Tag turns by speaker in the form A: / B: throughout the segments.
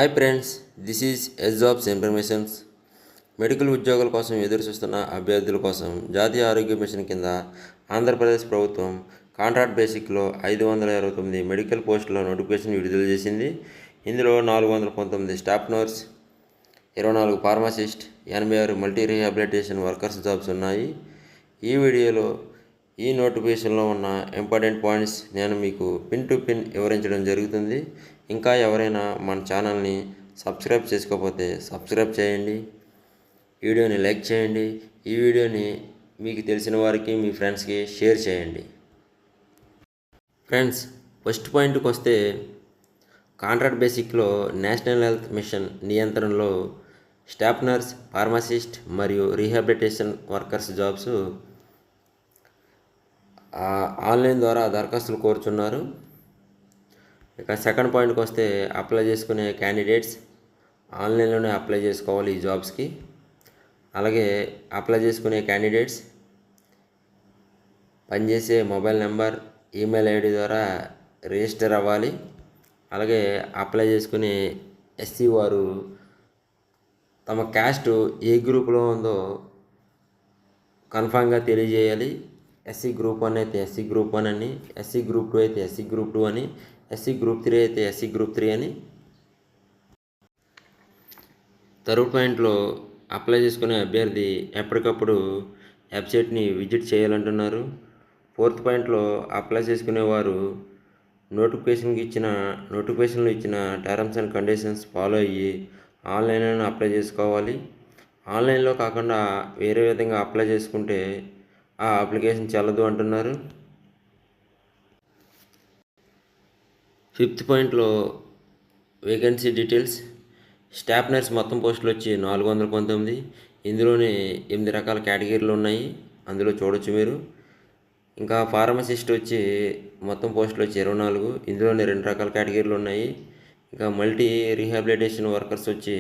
A: Hi friends, this is S jobs informations. Medical ఉద్యోగాల కోసం ఎదురు చూస్తున్న అభ్యర్థుల కోసం జాతీయ ఆరోగ్య మిషన్ కింద ఆంధ్రప్రదేశ్ ప్రభుత్వం కాంట్రాక్ట్ బేసిక్లో 529 మెడికల్ పోస్టుల నోటిఫికేషన్ విడుదల చేసింది. ఇందులో 419 staff nurse, 24 pharmacist, 86 multi rehabilitation workers jobs ఉన్నాయి. ఈ వీడియోలో ఈ నోటిఫికేషన్లో ఉన్న ఇంపార్టెంట్ పాయింట్స్ నేను మీకు పిన్ టు పిన్ వివరించడం జరుగుతుంది. ఇంకా ఎవరైనా మన ఛానల్ని సబ్స్క్రైబ్ చేసుకోకపోతే సబ్స్క్రైబ్ చేయండి, వీడియోని లైక్ చేయండి, ఈ వీడియోని మీకు తెలిసిన వారికి మీ ఫ్రెండ్స్కి షేర్ చేయండి. ఫ్రెండ్స్, ఫస్ట్ పాయింట్కి వస్తే కాంట్రాక్ట్ బేసిక్లో నేషనల్ హెల్త్ మిషన్ నియంత్రణలో స్టాఫ్ నర్స్, ఫార్మసిస్ట్ మరియు రీహాబిలిటేషన్ వర్కర్స్ జాబ్స్ ఆన్లైన్ ద్వారా దరఖాస్తులు కోరుచున్నారు. ఇక సెకండ్ పాయింట్కి వస్తే అప్లై చేసుకునే క్యాండిడేట్స్ ఆన్లైన్లోనే అప్లై చేసుకోవాలి ఈ జాబ్స్కి. అలాగే అప్లై చేసుకునే క్యాండిడేట్స్ పనిచేసే మొబైల్ నెంబర్, ఈమెయిల్ ఐడి ద్వారా రిజిస్టర్ అవ్వాలి. అలాగే అప్లై చేసుకునే ఎస్సీ వారు తమ క్యాస్ట్ ఏ గ్రూప్లో ఉందో కన్ఫామ్గా తెలియజేయాలి. ఎస్సీ గ్రూప్ 1 అయితే ఎస్సీ గ్రూప్ 1 అని, ఎస్సీ గ్రూప్ 2 అయితే ఎస్సీ గ్రూప్ 2 అని, ఎస్సీ గ్రూప్ 3 అయితే ఎస్సీ గ్రూప్ 3 అని. థర్డ్ పాయింట్లో అప్లై చేసుకునే అభ్యర్థి ఎప్పటికప్పుడు వెబ్సైట్ని విజిట్ చేయాలంటున్నారు. ఫోర్త్ పాయింట్లో అప్లై చేసుకునేవారు నోటిఫికేషన్లో ఇచ్చిన టర్మ్స్ అండ్ కండిషన్స్ ఫాలో అయ్యి ఆన్లైన్లో అప్లై చేసుకోవాలి. ఆన్లైన్లో కాకుండా వేరే విధంగా అప్లై చేసుకుంటే ఆ అప్లికేషన్ చెల్లదు అంటున్నారు. ఫిఫ్త్ పాయింట్లో వేకెన్సీ డీటెయిల్స్. స్టాఫ్ నర్స్ మొత్తం పోస్టులు వచ్చి 419. ఇందులోనే 8 రకాల కేటగిరీలు ఉన్నాయి, అందులో చూడొచ్చు మీరు. ఇంకా ఫార్మసిస్ట్ వచ్చి మొత్తం పోస్టులు వచ్చి 24. ఇందులోనే 2 రకాల కేటగిరీలు ఉన్నాయి. ఇంకా మల్టీ రీహాబిలిటేషన్ వర్కర్స్ వచ్చి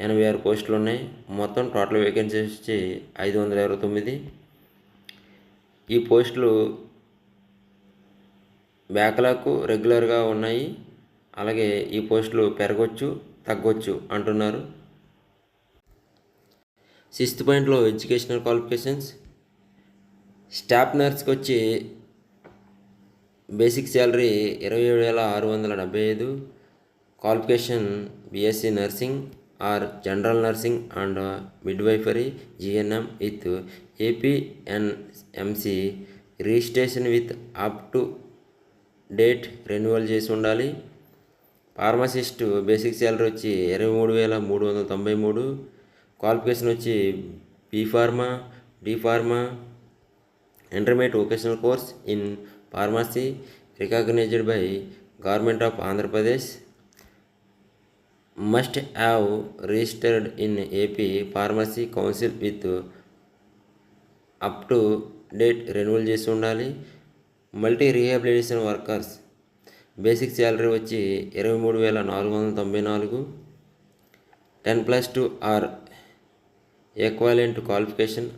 A: 86 పోస్టులు ఉన్నాయి. మొత్తం టోటల్ వేకెన్సీస్ వచ్చి 529. ఈ పోస్టులు బ్యాక్లాగ్ రెగ్యులర్గా ఉన్నాయి. అలాగే ఈ పోస్టులు పెరగవచ్చు, తగ్గొచ్చు అంటున్నారు. సిక్స్త్ పాయింట్లో ఎడ్యుకేషనల్ క్వాలిఫికేషన్స్. స్టాఫ్ నర్స్కి వచ్చి basic salary 27,675. Qualification BSc nursing or general nursing and midwifery GNM with APNMC registration with up to date renewal చేసి ఉండాలి. ఫార్మసిస్ట్ బేసిక్ శాలరీ వచ్చి 23,393. క్వాలిఫికేషన్ వచ్చి B pharma, D pharma, intermediate vocational course in pharmacy recognised by government of Andhra Pradesh. must have registered in AP Pharmacy Council with up to date renewal చేసి ఉండాలి. Multi rehabilitation workers basic salary వచ్చి 23,494. 10+2 or equivalent qualification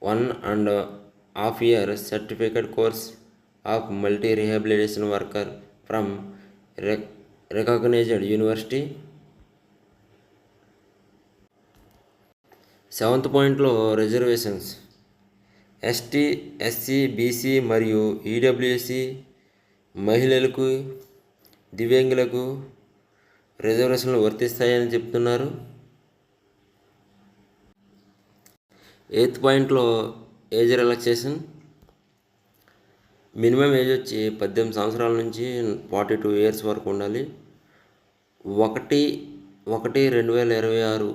A: 1.5 year certificate course of multi rehabilitation worker from recognised university. Seventh పాయింట్లో reservations. ST, SC, BC మరియు EWSC మహిళలకు, దివ్యాంగులకు రిజర్వేషన్లు వర్తిస్తాయని చెప్తున్నారు. ఎయిత్ పాయింట్లో ఏజ్ రిలాక్సేషన్. మినిమం ఏజ్ వచ్చి 18 సంవత్సరాల నుంచి 42 ఇయర్స్ వరకు ఉండాలి. 1/1/2026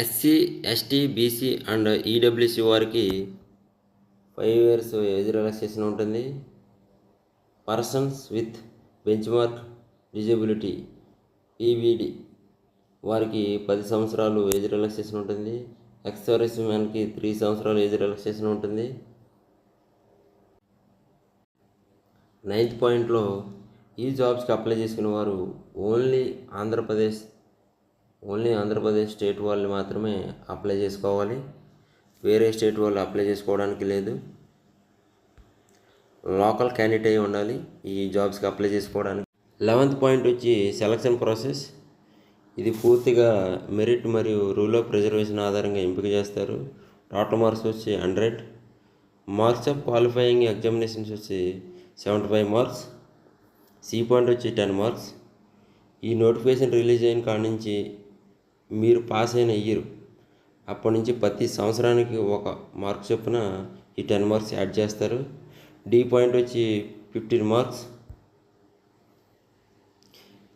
A: SC, ST, BC and EWC వారికి 5 years ఏజ్ రిలాక్సేషన్ ఉంటుంది. Persons with bench mark disability పీవీడి వారికి 10 సంవత్సరాలు ఏజ్ రిలాక్సేషన్ ఉంటుంది. ఎక్స్ సర్వీస్ మ్యాన్కి 3 సంవత్సరాలు ఏజ్ రిలాక్సేషన్ ఉంటుంది. 9th పాయింట్లో ఈ జాబ్స్కి అప్లై చేసుకునే వారు ఓన్లీ ఆంధ్రప్రదేశ్ స్టేట్ వాళ్ళు మాత్రమే అప్లై చేసుకోవాలి, వేరే స్టేట్ వాళ్ళు అప్లై చేసుకోవడానికి లేదు. లోకల్ క్యాండిడేట్ అయి ఉండాలి ఈ జాబ్స్కి అప్లై చేసుకోవడానికి. 11th పాయింట్ వచ్చి సెలక్షన్ ప్రాసెస్. ఇది పూర్తిగా మెరిట్ మరియు రూల్ ఆఫ్ రిజర్వేషన్ ఆధారంగా ఎంపిక చేస్తారు. టోటల్ మార్క్స్ వచ్చి 100. మార్క్స్ ఆఫ్ క్వాలిఫైయింగ్ ఎగ్జామినేషన్స్ వచ్చి 75 మార్క్స్. సి పాయింట్ వచ్చి 10 మార్క్స్. ఈ నోటిఫికేషన్ రిలీజ్ అయిన కాడ నుంచి మీరు పాస్ అయిన ఇయర్ అప్పటి నుంచి ప్రతి సంవత్సరానికి 1 మార్క్ చొప్పున ఈ 10 మార్క్స్ యాడ్ చేస్తారు. డి పాయింట్ వచ్చి 15 మార్క్స్.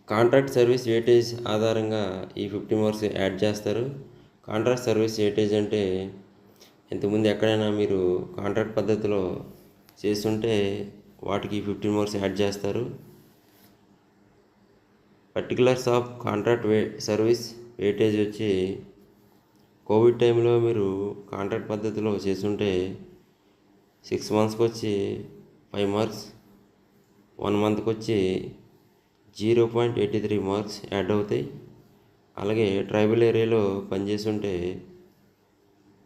A: కాంట్రాక్ట్ సర్వీస్ వెయిటేజ్ ఆధారంగా ఈ 15 మార్క్స్ యాడ్ చేస్తారు. కాంట్రాక్ట్ సర్వీస్ వెయిటేజ్ అంటే ఇంతకుముందు ఎక్కడైనా మీరు కాంట్రాక్ట్ పద్ధతిలో చేస్తుంటే వాటికి 15 మార్క్స్ యాడ్ చేస్తారు. Particulars of contract service weightage వచ్చి కోవిడ్ టైంలో మీరు కాంట్రాక్ట్ పద్ధతిలో చేస్తుంటే 6 మంత్స్కి వచ్చి 5 మార్క్స్, 1 మంత్కి వచ్చి 0.83 మార్క్స్ యాడ్ అవుతాయి. అలాగే ట్రైబల్ ఏరియాలో పనిచేస్తుంటే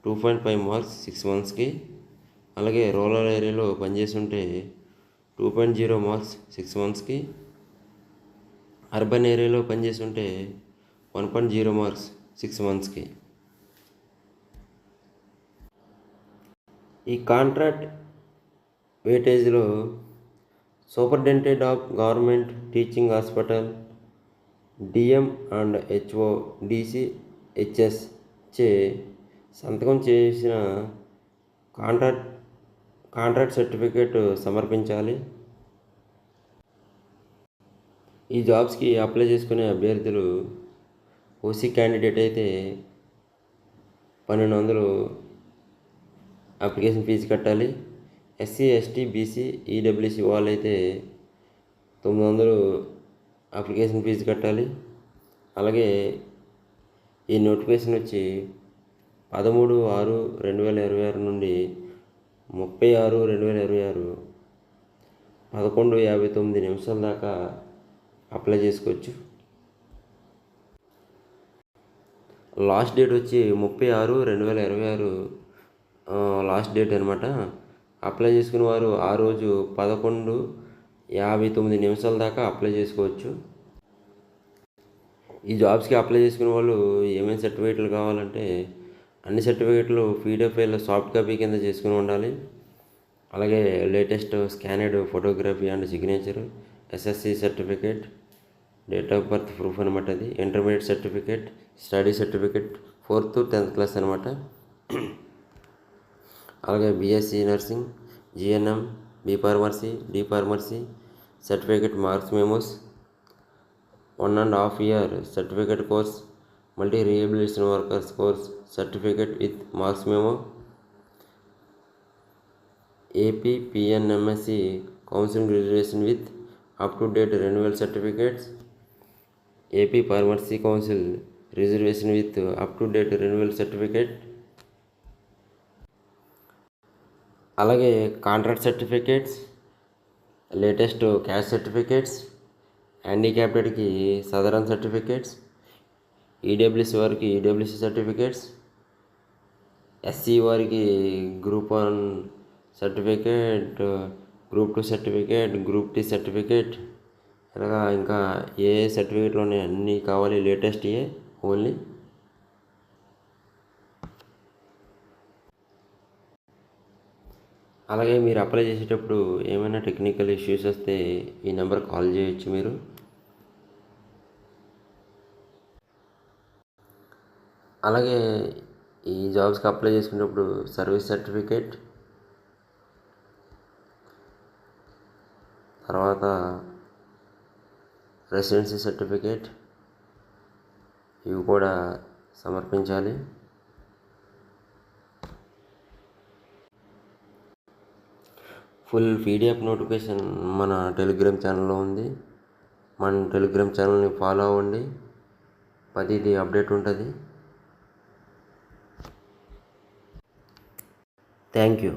A: 2.5 మార్క్స్ 6 మంత్స్కి. అలాగే రూరల్ ఏరియాలో పనిచేస్తుంటే 2.0 మార్క్స్ 6 మంత్స్కి. అర్బన్ ఏరియాలో పనిచేస్తుంటే 1.0 మార్క్స్ 6 మంత్స్కి. ఈ కాంట్రాక్ట్ వెయిటేజ్లో superintendent of government teaching hospital, DM and HO, DCHS చే సంతకం చేసిన కాంట్రాక్ట్ సర్టిఫికేట్ సమర్పించాలి. ఈ జాబ్స్కి అప్లై చేసుకునే అభ్యర్థులు ఓసీ క్యాండిడేట్ అయితే 1200 అప్లికేషన్ ఫీజు కట్టాలి. ఎస్సీ, ఎస్టీ, బీసీ, ఈడబ్ల్యూసీ వాళ్ళు అయితే 900 అప్లికేషన్ ఫీజు కట్టాలి. అలాగే ఈ నోటిఫికేషన్ వచ్చి 13/6/2026 నుండి 30/6/2026 11:59 దాకా అప్లై చేసుకోవచ్చు. లాస్ట్ డేట్ వచ్చి 30/6/2026 లాస్ట్ డేట్ అనమాట. అప్లై చేసుకున్న వారు ఆ రోజు 11:59 దాకా అప్లై చేసుకోవచ్చు. ఈ జాబ్స్కి అప్లై చేసుకున్న వాళ్ళు ఏమేమి సర్టిఫికేట్లు కావాలంటే అన్ని సర్టిఫికేట్లు పీడిఎఫ్ ఫైల్ సాఫ్ట్ కాపీ కింద చేసుకుని ఉండాలి. అలాగే latest scanned photography and signature, SSC certificate, date of birth proof అనమాట. అది intermediate certificate, study certificate 4th, 10th class అనమాట. అలాగే BSc nursing, GNM, B pharmacy, D pharmacy certificate, marks memos, 1.5 year certificate course, multi rehabilitation workers course certificate with marks memo, AP PNMSC counselling reservation with up to date renewal certificates, AP pharmacy council reservation with up to date renewal certificate. అలాగే contract certificates, latest caste certificates, హ్యాండిక్యాప్టెడ్కి సదరన్ certificates, EWS వారికి EWS certificates, SC వారికి group 1 certificate, group 2 certificate, group three certificate, ఇలాగా ఇంకా ఏ సర్టిఫికేట్లు ఉన్నాయి అన్నీ కావాలి. లేటెస్ట్ ఏ ఓన్లీ. అలాగే మీరు అప్లై చేసేటప్పుడు ఏమైనా టెక్నికల్ ఇష్యూస్ వస్తే ఈ నెంబర్ కాల్ చేయొచ్చు మీరు. అలాగే ఈ జాబ్స్కి అప్లై చేసుకునేటప్పుడు సర్వీస్ సర్టిఫికేట్, తర్వాత రెసిడెన్సీ సర్టిఫికేట్ ఇవి కూడా సమర్పించాలి. ఫుల్ పీడిఎఫ్ నోటిఫికేషన్ మన టెలిగ్రామ్ ఛానల్లో ఉంది. మన టెలిగ్రామ్ ఛానల్ని ఫాలో అవ్వండి, ప్రతిదీ అప్డేట్ ఉంటుంది. Thank you.